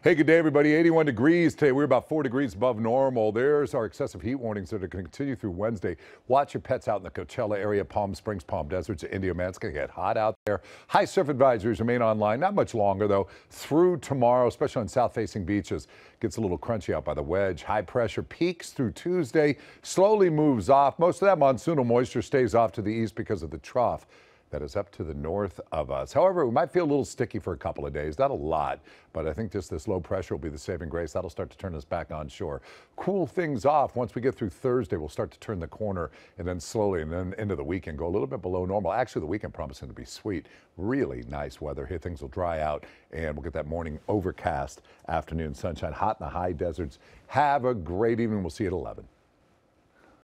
Hey, good day, everybody. 81 degrees today. We're about 4 degrees above normal. There's our excessive heat warnings that are going to continue through Wednesday. Watch your pets out in the Coachella area, Palm Springs, Palm Deserts, India. Man, it's going to get hot out there. High surf advisories remain online. Not much longer, though, through tomorrow, especially on south-facing beaches. Gets a little crunchy out by the wedge. High pressure peaks through Tuesday, slowly moves off. Most of that monsoonal moisture stays off to the east because of the trough that is up to the north of us. However, we might feel a little sticky for a couple of days, not a lot, but I think just this low pressure will be the saving grace. That'll start to turn us back on shore. Cool things off. Once we get through Thursday, we'll start to turn the corner and then slowly and then into the weekend go a little bit below normal. Actually, the weekend promising to be sweet. Really nice weather here. Things will dry out and we'll get that morning overcast, afternoon sunshine, hot in the high deserts. Have a great evening. We'll see you at 11.